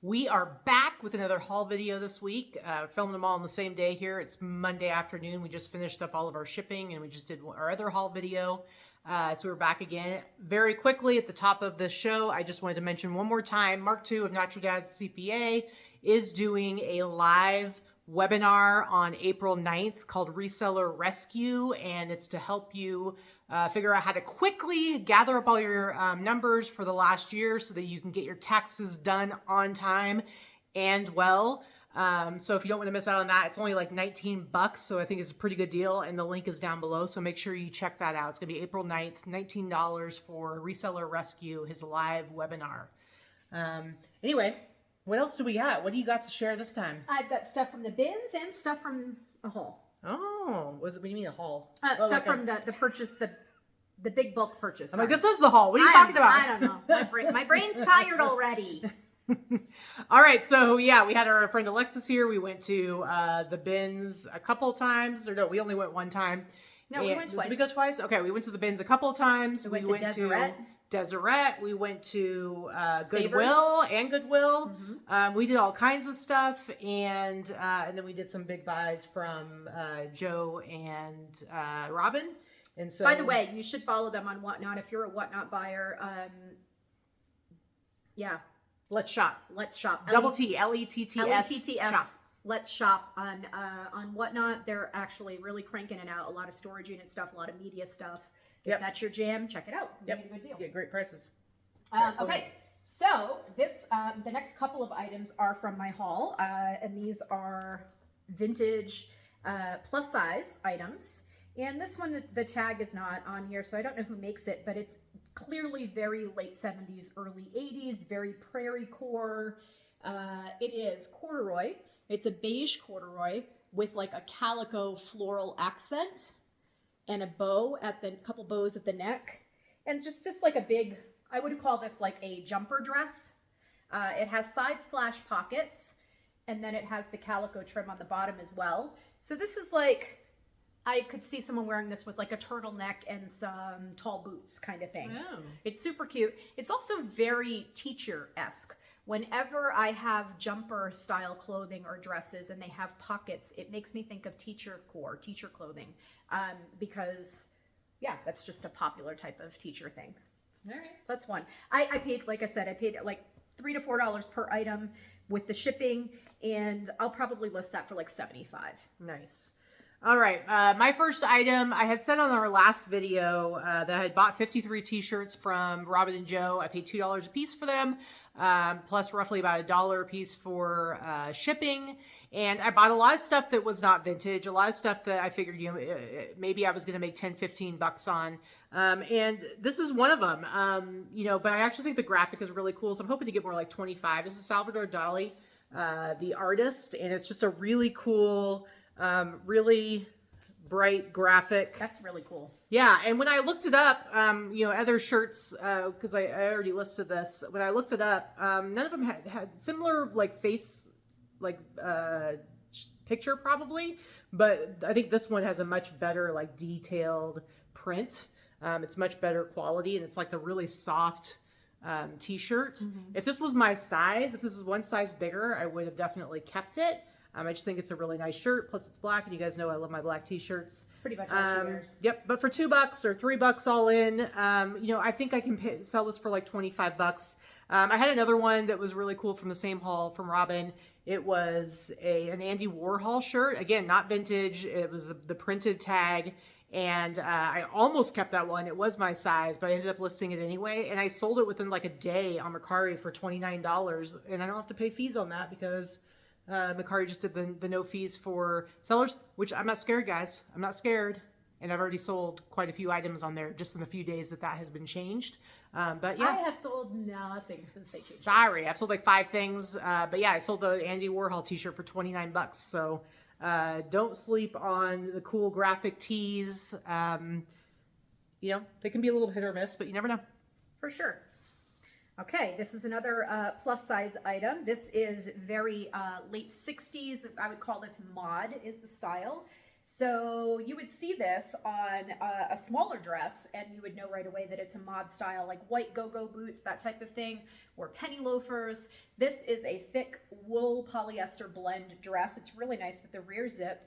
We are back with another haul video this week. Filming them all on the same day here. It's Monday afternoon. We just finished up all of our shipping and we just did our other haul video. So we're back again. Very quickly at the top of the show, I just wanted to mention one more time, Mark II of Not Your Dad's CPA is doing a live webinar on April 9th called Reseller Rescue, and it's to help you figure out how to quickly gather up all your numbers for the last year so that you can get your taxes done on time and well. So if you don't want to miss out on that, it's only like $19, so I think it's a pretty good deal, and the link is down below, so make sure you check that out. It's gonna be April 9th, $19 for Reseller Rescue, his live webinar. Anyway, what else do we got? What do you got to share this time? I've got stuff from the bins and stuff from a haul. Oh, what do you mean a haul? Stuff like from the purchase, the big bulk purchase. I'm like, this is the haul. What are you talking about? I don't know. My brain's tired already. All right, so yeah, we had our friend Alexis here. We went to the bins a couple times, or no, we only went one time. No, we went twice. Did we go twice? Okay, we went to the bins a couple of times. We went to Deseret. We went to Goodwill and Goodwill. Mm-hmm. We did all kinds of stuff, and then we did some big buys from Joe and Robin. And so, by the way, you should follow them on Whatnot if you're a Whatnot buyer. Yeah. Let's shop. Let's shop. Double T, Letts. Shop. Let's shop on Whatnot. They're actually really cranking it out. A lot of storage unit stuff, a lot of media stuff. If that's your jam, check it out. You get a good deal. You get great prices. Okay, so this the next couple of items are from my haul, and these are vintage plus size items. And this one, the tag is not on here, so I don't know who makes it, but it's clearly very late 70s, early 80s, very prairie core. It is corduroy. It's a beige corduroy with like a calico floral accent and a bow at the couple bows at the neck, and just like a big, I would call this like a jumper dress. It has side slash pockets, and then it has the calico trim on the bottom as well. So this is like, I could see someone wearing this with like a turtleneck and some tall boots kind of thing. Oh. It's super cute. It's also very teacher-esque. Whenever I have jumper style clothing or dresses and they have pockets, it makes me think of teacher clothing. Because yeah, that's just a popular type of teacher thing. All right. So that's one. I paid, like I said, I paid like $3 to $4 per item with the shipping, and I'll probably list that for like $75. Nice. All right, my first item, I had said on our last video that I had bought 53 t-shirts from Robin and Joe. I paid $2 a piece for them, plus roughly about $1 a piece for shipping. And I bought a lot of stuff that was not vintage, a lot of stuff that I figured maybe I was going to make $10-15 on. And this is one of them, but I actually think the graphic is really cool. So I'm hoping to get more like 25. This is Salvador Dali, the artist, and it's just a really cool, really bright graphic. That's really cool. Yeah, and when I looked it up, other shirts, because I already listed this. When I looked it up, none of them had similar like face, like picture probably, but I think this one has a much better like detailed print. It's much better quality, and it's like the really soft t-shirt. Mm-hmm. If this was my size, if this was one size bigger, I would have definitely kept it. I just think it's a really nice shirt. Plus, it's black, and you guys know I love my black t-shirts. It's pretty much all she wears. Yep, but for $2 or $3 all in, I think I can sell this for like $25. I had another one that was really cool from the same haul from Robin. It was an Andy Warhol shirt. Again, not vintage. It was the printed tag. And I almost kept that one. It was my size, but I ended up listing it anyway. And I sold it within like a day on Mercari for $29. And I don't have to pay fees on that because Mercari just did the no fees for sellers, which I'm not scared, guys. I'm not scared. And I've already sold quite a few items on there just in the few days that has been changed. But yeah. I have sold nothing since they changed. Sorry, I've sold like 5 things. But yeah, I sold the Andy Warhol t-shirt for $29. So don't sleep on the cool graphic tees. They can be a little hit or miss, but you never know. For sure. Okay, this is another plus size item. This is very late 60s. I would call this mod is the style. So you would see this on a smaller dress and you would know right away that it's a mod style, like white go-go boots, that type of thing, or penny loafers. This is a thick wool polyester blend dress. It's really nice with the rear zip.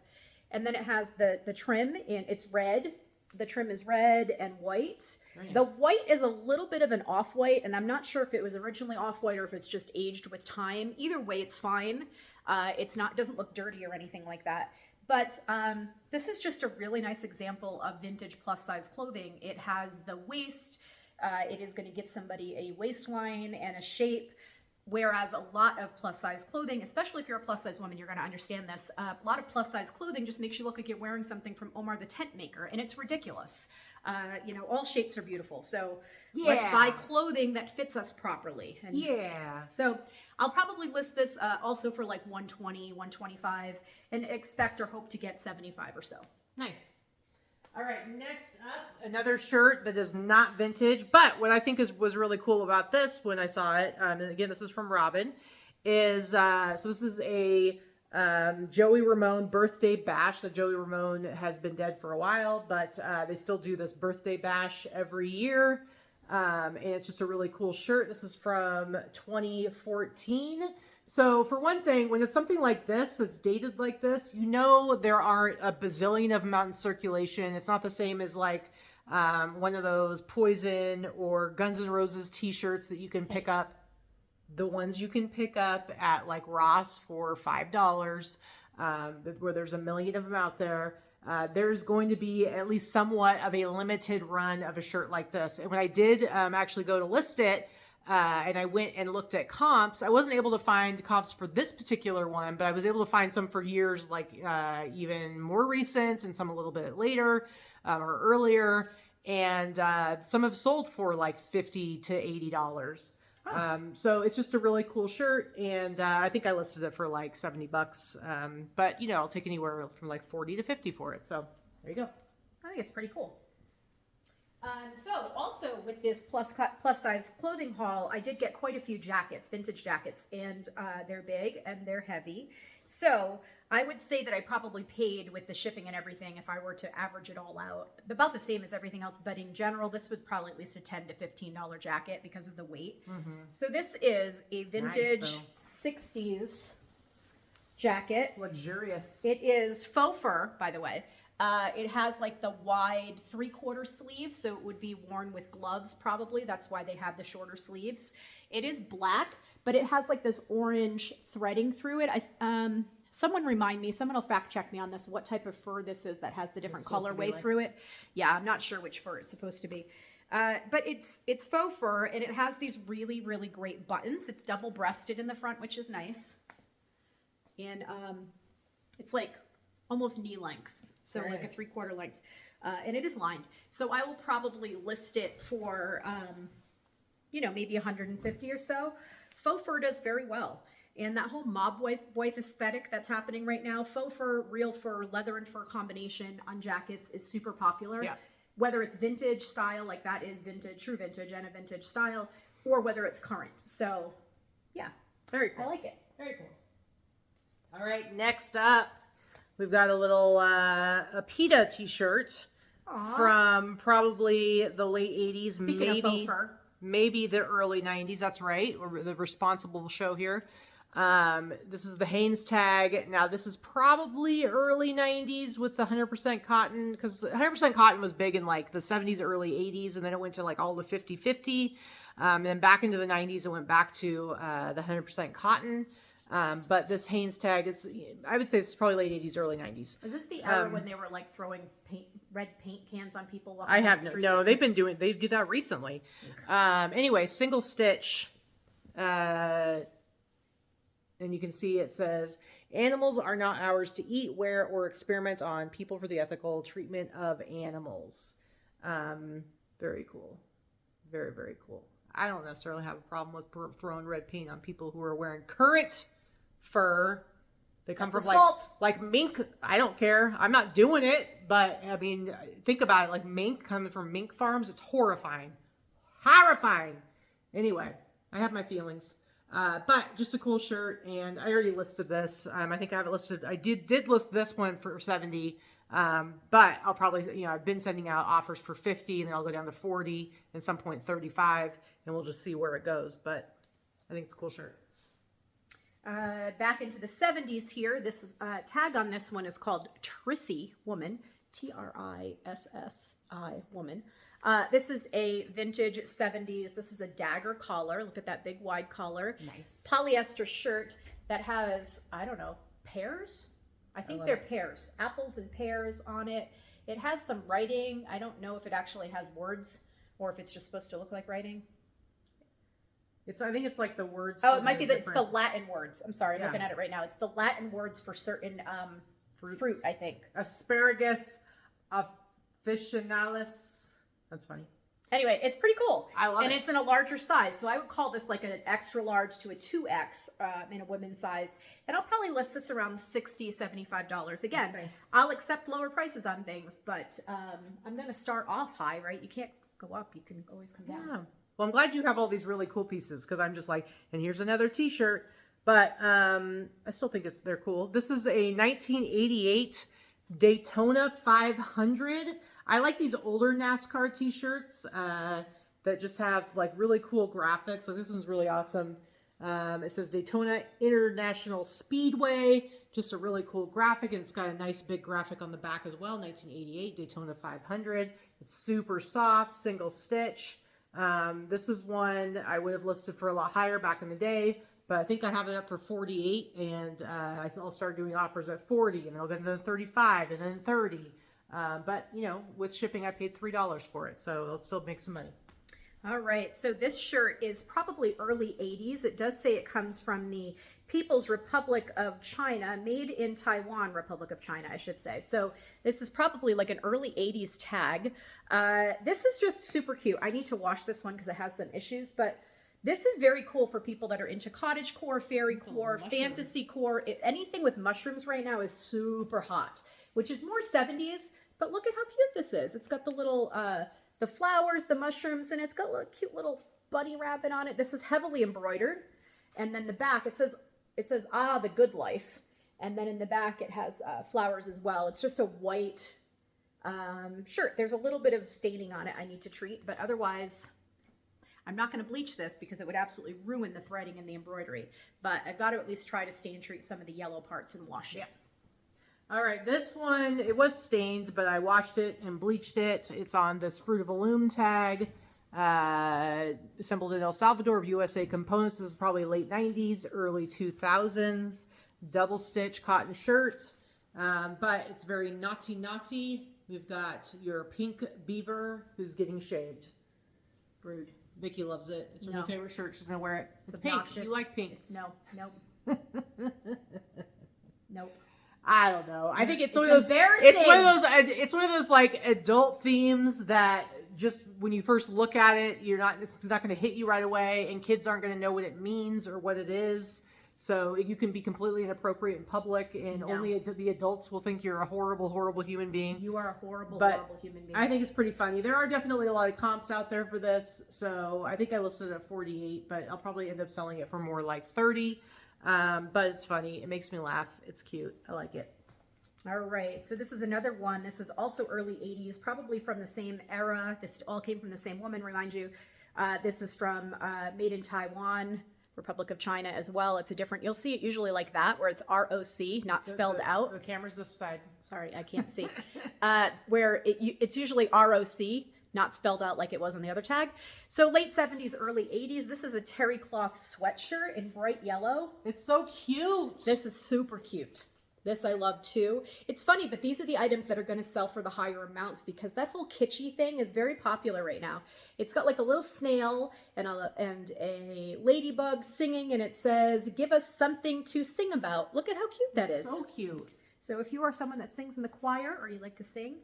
And then it has the trim in, it's red. The trim is red and white. Nice. The white is a little bit of an off-white, and I'm not sure if it was originally off-white or if it's just aged with time. Either way, it's fine. Doesn't look dirty or anything like that. But this is just a really nice example of vintage plus size clothing. It has the waist. It is going to give somebody a waistline and a shape. Whereas a lot of plus size clothing, especially if you're a plus size woman, you're going to understand this. A lot of plus size clothing just makes you look like you're wearing something from Omar the Tent Maker, and it's ridiculous. You know, all shapes are beautiful. So let's buy clothing that fits us properly. And so I'll probably list this also for like 120, 125, and expect or hope to get 75 or so. Nice. All right, next up, another shirt that is not vintage, but what I think was really cool about this when I saw it, and again, this is from Robin, is, so this is a Joey Ramone birthday bash. Now, Joey Ramone has been dead for a while, but they still do this birthday bash every year, and it's just a really cool shirt. This is from 2014. So for one thing, when it's something like this, that's dated like this, you know there are a bazillion of them out in circulation. It's not the same as like one of those Poison or Guns N' Roses t-shirts that you can pick up. The ones you can pick up at like Ross for $5, where there's a million of them out there. There's going to be at least somewhat of a limited run of a shirt like this. And when I did actually go to list it, and I went and looked at comps, I wasn't able to find comps for this particular one, but I was able to find some for years like even more recent and some a little bit later or earlier. And some have sold for like $50 to $80. So it's just a really cool shirt. And I think I listed it for like $70. But you know, I'll take anywhere from like 40 to 50 for it. So there you go. I think it's pretty cool. So also with this plus size clothing haul, I did get quite a few jackets, vintage jackets, and they're big and they're heavy. So I would say that I probably paid with the shipping and everything, if I were to average it all out, about the same as everything else. But in general, this was probably at least a $10 to $15 jacket because of the weight. So this is a vintage 60s jacket. It's luxurious. It is faux fur, by the way. It has like the wide 3/4 sleeves, so it would be worn with gloves probably. That's why they have the shorter sleeves. It is black, but it has like this orange threading through it. Someone remind me, someone will fact check me on this, what type of fur this is that has the different colorway through it. Yeah, I'm not sure which fur it's supposed to be. But it's faux fur, and it has these really, really great buttons. It's double-breasted in the front, which is nice. And it's like almost knee length. So Very like nice. a 3/4 length. And it is lined. So I will probably list it for, you know, maybe 150 or so. Faux fur does very well. And that whole mob wife aesthetic that's happening right now, faux fur, real fur, leather and fur combination on jackets is super popular. Yeah. Whether it's vintage style, like that is vintage, true vintage and a vintage style, or whether it's current. So yeah, Very cool. I like it. Very cool. All right, next up, we've got a little a PETA t-shirt from probably the late 80s, Speaking of faux fur. maybe the early 90s. That's right. Or the responsible show here. This is the Hanes tag. Now, this is probably early 90s with the 100% cotton, because 100% cotton was big in like the 70s, early 80s, and then it went to like all the 50-50. And then back into the 90s, it went back to the 100% cotton. But this Hanes tag, I would say it's probably late 80s, early 90s. Is this the era when they were like throwing red paint cans on people? I have no, they do that recently. Anyway, single stitch. And you can see it says, animals are not ours to eat, wear, or experiment on. People for the ethical treatment of animals. Very cool. Very, very cool. I don't necessarily have a problem with throwing red paint on people who are wearing current fur. They come from like mink. I don't care. I'm not doing it. But I mean, think about it. Like mink coming from mink farms. It's horrifying. Horrifying. Anyway, I have my feelings. But just a cool shirt, and I already listed this. I think I have it listed. I did list this one for 70, but I'll probably, I've been sending out offers for 50, and then I'll go down to 40, and some point 35, and we'll just see where it goes. But I think it's a cool shirt. Back into the 70s here. This is tag on this one is called Trissi Woman, Trissi Woman. This is a vintage 70s. This is a dagger collar. Look at that big wide collar. Nice. Polyester shirt that has, I don't know, pears? I think they're pears. Apples and pears on it. It has some writing. I don't know if it actually has words or if it's just supposed to look like writing. I think it's like the words. Oh, it might be it's the Latin words. I'm sorry, I'm looking at it right now. It's the Latin words for certain fruit, I think. Asparagus officinalis. That's funny. Anyway, it's pretty cool. I love it. And it's in a larger size. So I would call this like an extra large to a 2X in a women's size. And I'll probably list this around $60, $75. Again, nice. I'll accept lower prices on things, but I'm going to start off high, right? You can't go up. You can always come down. Yeah. Well, I'm glad you have all these really cool pieces because I'm just like, and here's another t-shirt. But I still think they're cool. This is a 1988 Daytona 500. I like these older NASCAR t-shirts that just have like really cool graphics. So this one's really awesome. It says Daytona International Speedway. Just a really cool graphic. And it's got a nice big graphic on the back as well. 1988 Daytona 500. It's super soft, single stitch. This is one I would have listed for a lot higher back in the day. But I think I have it up for 48, and I'll start doing offers at 40, and I'll get it to 35, and then 30. But, you know, with shipping, I paid $3 for it, so it'll still make some money. All right, so this shirt is probably early 80s. It does say it comes from the People's Republic of China, made in Taiwan, Republic of China, I should say. So this is probably like an early 80s tag. This is just super cute. I need to wash this one because it has some issues, but this is very cool for people that are into cottagecore, fairycore, fantasycore. Anything with mushrooms right now is super hot, which is more 70s, but look at how cute this is. It's got the little... the flowers, the mushrooms, and it's got a cute little bunny rabbit on it. This is heavily embroidered. And then the back, it says, the good life. And then in the back, it has flowers as well. It's just a white shirt. There's a little bit of staining on it I need to treat, but otherwise, I'm not going to bleach this because it would absolutely ruin the threading and the embroidery. But I've got to at least try to stain treat some of the yellow parts and wash it. Yeah. All right, this one, it was stained, but I washed it and bleached it. It's on this Fruit of a Loom tag, assembled in El Salvador of USA components. This is probably late 90s, early 2000s, double stitch cotton shirt, but it's very naughty. We've got your pink beaver who's getting shaved. Rude. Vikki loves it. It's her new favorite shirt. She's going to wear it. It's pink. Obnoxious. You like pink. Nope. Nope. I don't know. I think it's one of those. It's one of those like adult themes that just when you first look at it, it's not going to hit you right away, and kids aren't going to know what it means or what it is. So you can be completely inappropriate in public, and only the adults will think you're a horrible, horrible human being. You are a horrible human being. I think it's pretty funny. There are definitely a lot of comps out there for this, so I think I listed it at 48, but I'll probably end up selling it for more like 30. But it's funny. It makes me laugh. It's cute. I like it. All right. So this is another one. This is also early 80s, probably from the same era. This all came from the same woman, remind you. This is from made in Taiwan, Republic of China as well. It's a different, you'll see it usually like that, where it's ROC, not spelled out. The camera's this side. Sorry, I can't see. Where it's usually ROC, not spelled out like it was on the other tag. So late 70s, early 80s. This is a terry cloth sweatshirt in bright yellow. It's so cute. This is super cute. This I love too. It's funny, but these are the items that are going to sell for the higher amounts because that whole kitschy thing is very popular right now. It's got like a little snail and a ladybug singing, and it says, "Give us something to sing about." Look at how cute that is. So cute. So if you are someone that sings in the choir or you like to sing,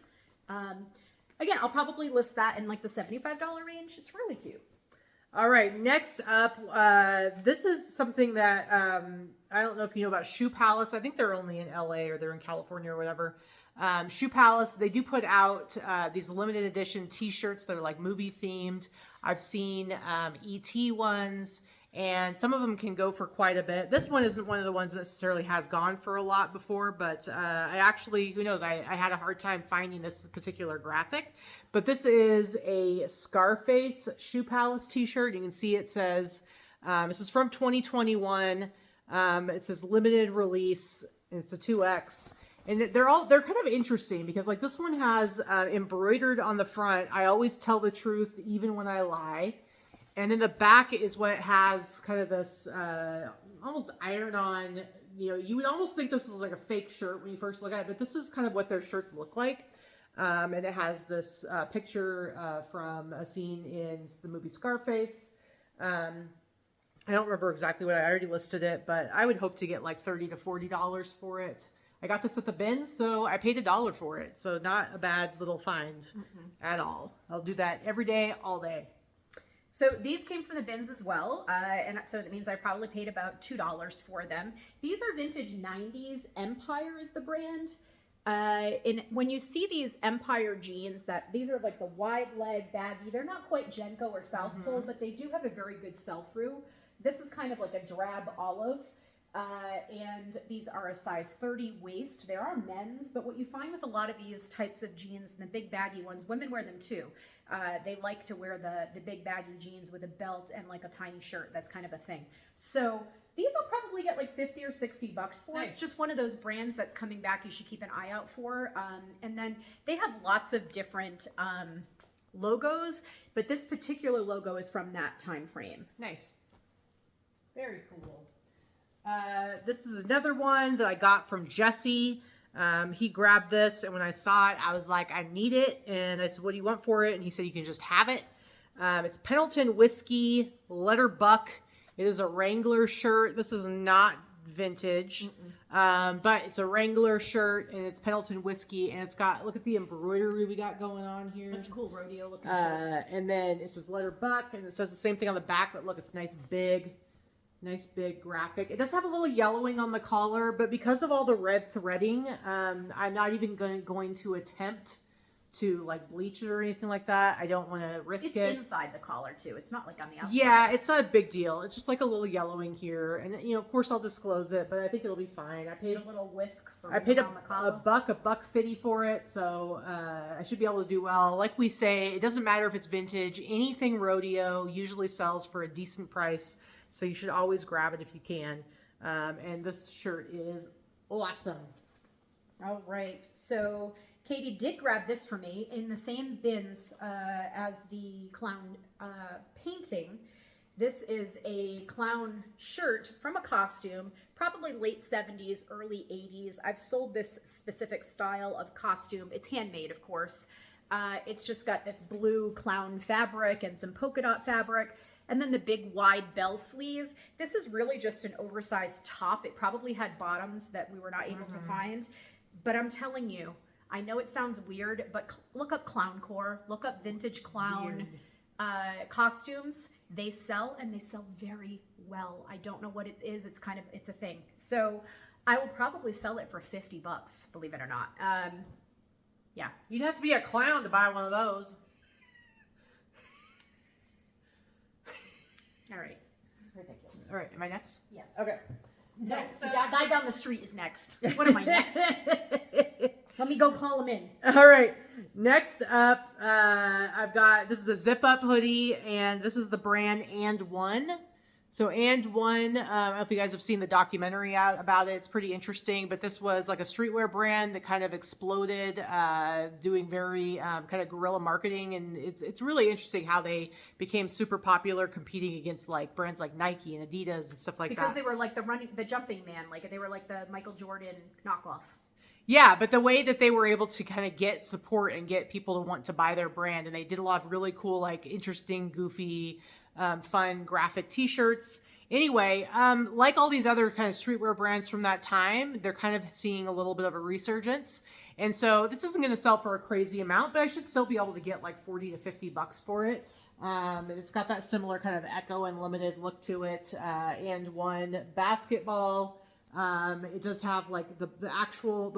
again, I'll probably list that in like the $75 range. It's really cute. All right, next up, this is something that I don't know if you know about Shoe Palace. I think they're only in LA or they're in California or whatever. Shoe Palace, they do put out these limited edition t-shirts that are like movie themed. I've seen ET ones, and some of them can go for quite a bit. This one isn't one of the ones that necessarily has gone for a lot before, but I actually, who knows, I had a hard time finding this particular graphic. But this is a Scarface Shoe Palace t-shirt. You can see it says, this is from 2021. It says limited release. And it's a 2X. And they're kind of interesting because like this one has embroidered on the front. I always tell the truth even when I lie. And in the back is what has kind of this almost iron-on, you know, you would almost think this was like a fake shirt when you first look at it, but this is kind of what their shirts look like. And it has this picture from a scene in the movie Scarface. I don't remember exactly what I already listed it, but I would hope to get like $30 to $40 for it. I got this at the bin, so I paid $1 for it. So not a bad little find at all. I'll do that every day, all day. So these came from the bins as well, and so that means I probably paid about $2 for them. These are vintage 90s. Empire is the brand. And when you see these Empire jeans, these are like the wide leg baggy. They're not quite Jenko or South Pole, but they do have a very good sell-through. This is kind of like a drab olive. And these are a size 30 waist. They are men's, but what you find with a lot of these types of jeans and the big baggy ones, women wear them too. They like to wear the big baggy jeans with a belt and like a tiny shirt. That's kind of a thing. So these I'll probably get like $50 or $60 for. Nice. It's just one of those brands that's coming back you should keep an eye out for. And then they have lots of different logos, but this particular logo is from that time frame. Nice. Very cool. This is another one that I got from Jesse. He grabbed this, and when I saw it, I was like, I need it. And I said, what do you want for it? And he said, you can just have it. It's Pendleton Whiskey Letter Buck. It is a Wrangler shirt. This is not vintage, but it's a Wrangler shirt, and it's Pendleton Whiskey, and it's got, look at the embroidery we got going on here. That's cool, Rodeo looking shirt. And then it says Letter Buck, and it says the same thing on the back, but look, it's nice big graphic. It does have a little yellowing on the collar, but because of all the red threading, I'm not even going to attempt to like bleach it or anything like that. I don't want to risk it. It's inside the collar too. It's not like on the outside. Yeah, it's not a big deal. It's just like a little yellowing here, and you know, of course, I'll disclose it, but I think it'll be fine. I paid a little whisk for. I paid a $1.50 for it, so I should be able to do well. Like we say, it doesn't matter if it's vintage. Anything Rodeo usually sells for a decent price. So you should always grab it if you can. And this shirt is awesome. All right. So Katie did grab this for me in the same bins as the clown painting. This is a clown shirt from a costume, probably late 70s, early 80s. I've sold this specific style of costume. It's handmade, of course. It's just got this blue clown fabric and some polka dot fabric. And then the big wide bell sleeve. This is really just an oversized top. It probably had bottoms that we were not able to find. But I'm telling you, I know it sounds weird, but look up clowncore. Look up vintage clown costumes. They sell, and they sell very well. I don't know what it is. It's a thing. So I will probably sell it for $50, believe it or not. Yeah. You'd have to be a clown to buy one of those. All right. Ridiculous. All right. Am I next? Yes. Okay. Next. The guy down the street is next. What am I next? Let me go call him in. All right. Next up, I've got, this is a zip up hoodie, and this is the brand And One. So And One, I don't know if you guys have seen the documentary out about it. It's pretty interesting, but this was like a streetwear brand that kind of exploded, doing very kind of guerrilla marketing, and it's really interesting how they became super popular, competing against like brands like Nike and Adidas and stuff like that. Because they were like the jumping man, like they were like the Michael Jordan knockoff. Yeah, but the way that they were able to kind of get support and get people to want to buy their brand, and they did a lot of really cool, like interesting, goofy, fun graphic t-shirts. Anyway, like all these other kind of streetwear brands from that time, they're kind of seeing a little bit of a resurgence. And so this isn't going to sell for a crazy amount, but I should still be able to get like $40 to $50 for it. It's got that similar kind of Echo and limited look to it. And One basketball. It does have like the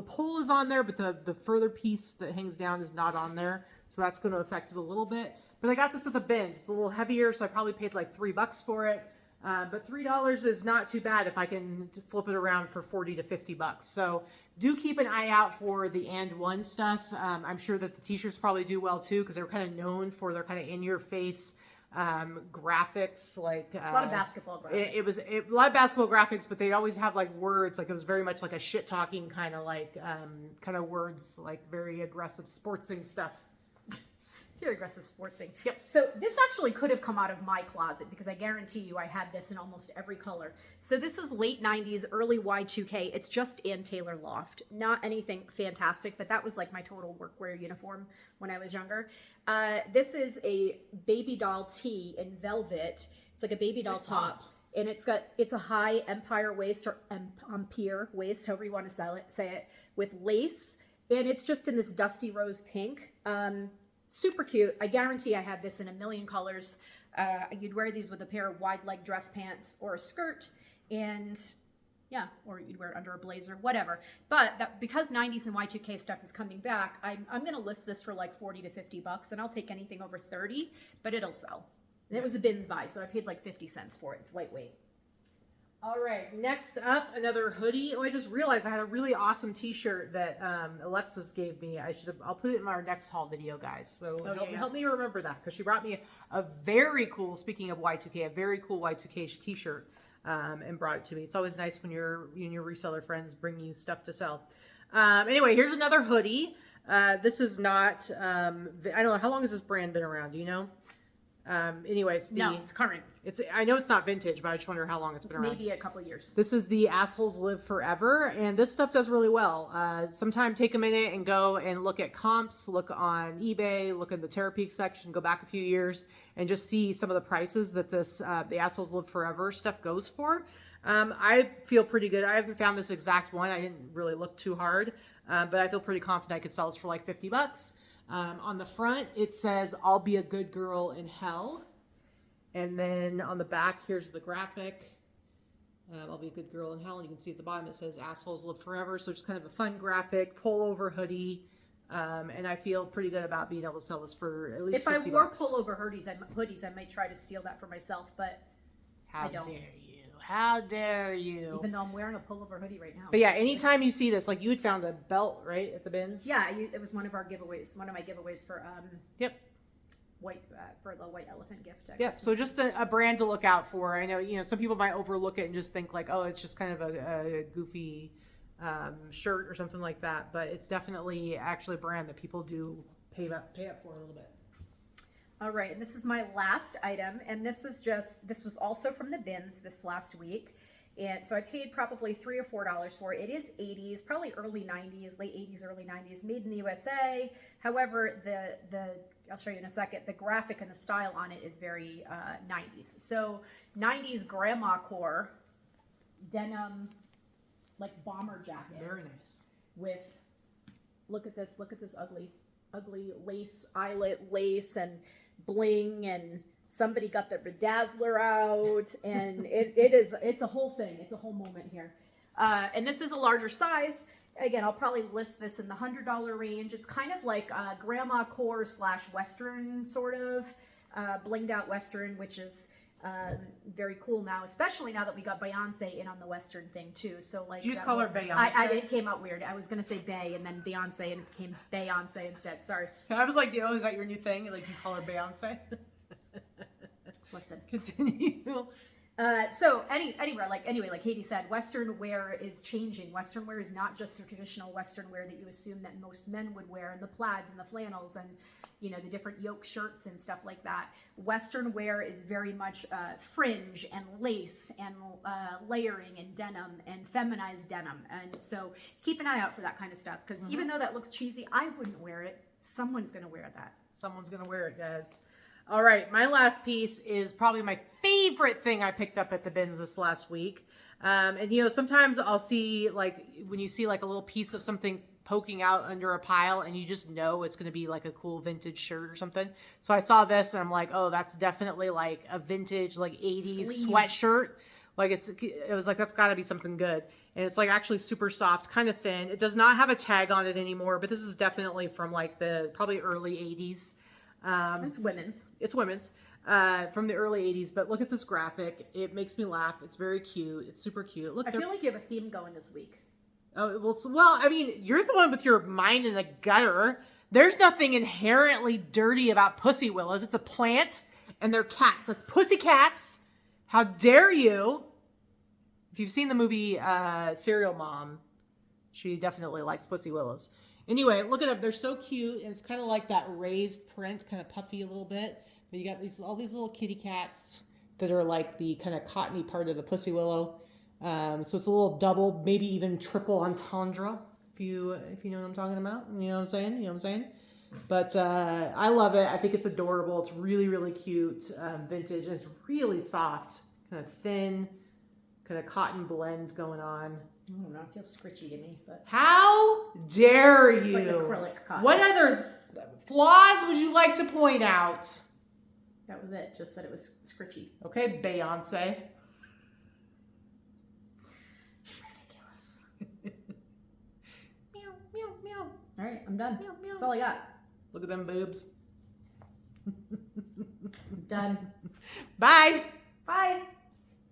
pole is on there, but the further piece that hangs down is not on there. So that's going to affect it a little bit. But I got this at the bins. It's a little heavier, so I probably paid like $3 for it. But $3 is not too bad if I can flip it around for $40 to $50. So do keep an eye out for the And One stuff. I'm sure that the t-shirts probably do well too, because they're kind of known for their kind of in-your-face graphics, like A lot of basketball graphics. It was a lot of basketball graphics, but they always have like words, like it was very much like a shit talking kind of like kind of words, like very aggressive sportsing stuff. Very aggressive sportsing. Yep. So this actually could have come out of my closet because I guarantee you I had this in almost every color. So this is late 90s, early Y2K. It's just Ann Taylor Loft. Not anything fantastic, but that was like my total workwear uniform when I was younger. This is a baby doll tee in velvet. It's like a baby doll top. And it's a high empire waist or empire waist, however you want to say it, with lace. And it's just in this dusty rose pink. Super cute. I guarantee I had this in a million colors. You'd wear these with a pair of wide leg dress pants or a skirt, and yeah, or you'd wear it under a blazer, whatever. But because 90s and Y2K stuff is coming back, I'm going to list this for like $40 to $50, and I'll take anything over 30, but it'll sell. And it was a bins buy, so I paid like 50 cents for it. It's lightweight. All right, next up, another hoodie. Oh, I just realized I had a really awesome t-shirt that Alexis gave me. I'll put it in our next haul video, guys. So help me remember that, because she brought me a very cool, speaking of Y2K, a very cool Y2K t-shirt and brought it to me. It's always nice when your reseller friends bring you stuff to sell. Anyway, here's another hoodie. This is not, I don't know, how long has this brand been around? Do you know? Anyway, it's current. I know it's not vintage, but I just wonder how long it's been around. Maybe a couple of years. This is the Assholes Live Forever, and this stuff does really well. Sometime take a minute and go and look at comps, look on eBay, look in the Terapeak section, go back a few years, and just see some of the prices that this the Assholes Live Forever stuff goes for. I feel pretty good. I haven't found this exact one. I didn't really look too hard, but I feel pretty confident I could sell this for like $50. On the front, it says, "I'll be a good girl in hell." And then on the back, here's the graphic. I'll be a good girl in hell. And you can see at the bottom, it says "Assholes Live Forever." So it's kind of a fun graphic, pullover hoodie. And I feel pretty good about being able to sell this for at least $50. If I wore pullover hoodies, I might try to steal that for myself, but I don't. How dare you? Even though I'm wearing a pullover hoodie right now. But yeah, anytime you see this, like you had found a belt, right, at the bins? Yeah, it was one of our giveaways. One of my giveaways for for the white elephant gift. Yeah, so just a brand to look out for. I know, some people might overlook it and just think like, oh, it's just kind of a goofy shirt or something like that. But it's definitely actually a brand that people do pay up for a little bit. All right, and this is my last item, and this was also from the bins this last week, and so I paid probably $3 or $4 for it. It is 80s, probably early 90s, late 80s, early 90s, made in the USA. However, I'll show you in a second, the graphic and the style on it is very 90s. So 90s grandma core denim, like bomber jacket. Very nice. With, look at this ugly lace, eyelet lace and bling, and somebody got the bedazzler out, and it's a whole thing. It's a whole moment here. And this is a larger size. Again, I'll probably list this in the $100 range. It's kind of like grandma core / Western sort of, blinged out Western, which is very cool now, especially now that we got Beyonce in on the Western thing too. So like, did you just call her Beyonce? It came out weird. I was gonna say Bay and then Beyonce, and it became Beyonce instead. Sorry. I was like, is that your new thing? Like you call her Beyonce? Listen. Continue. So anyway, like Katy said, Western wear is changing. Western wear is not just the traditional Western wear that you assume that most men would wear, and the plaids and the flannels and the different yoke shirts and stuff like that. Western wear is very much fringe and lace and layering and denim and feminized denim. And so keep an eye out for that kind of stuff, because even though that looks cheesy, I wouldn't wear it. Someone's going to wear that. Someone's going to wear it, guys. All right, my last piece is probably my favorite thing I picked up at the bins this last week. And sometimes I'll see, like, when you see like a little piece of something poking out under a pile and you just know it's going to be like a cool vintage shirt or something. So I saw this and I'm like, oh, that's definitely like a vintage, like 80s sweatshirt. Like it was like, that's gotta be something good. And it's like actually super soft, kind of thin. It does not have a tag on it anymore, but this is definitely from like the probably early 80s. It's women's. It's women's. From the early 80s, but look at this graphic. It makes me laugh. It's very cute. It's super cute. Look, I feel like you have a theme going this week. Oh, well, I mean, you're the one with your mind in the gutter. There's nothing inherently dirty about pussy willows. It's a plant, and they're cats. That's pussy cats. How dare you? If you've seen the movie Serial Mom, she definitely likes pussy willows. Anyway, look at them. They're so cute, and it's kind of like that raised print, kind of puffy a little bit. But you got all these little kitty cats that are like the kind of cottony part of the pussy willow. So it's a little double, maybe even triple entendre, if you know what I'm talking about. You know what I'm saying? You know what I'm saying? But I love it. I think it's adorable. It's really, really cute, vintage. And it's really soft, kind of thin, kind of cotton blend going on. I don't know. It feels scritchy to me, but How dare you? it's like acrylic cotton. What other flaws would you like to point out? That was it. Just that it was scritchy. Okay, Beyonce. Ridiculous. Meow, meow, meow. All right, I'm done. Meow, meow. That's all I got. Look at them boobs. I'm done. Bye. Bye.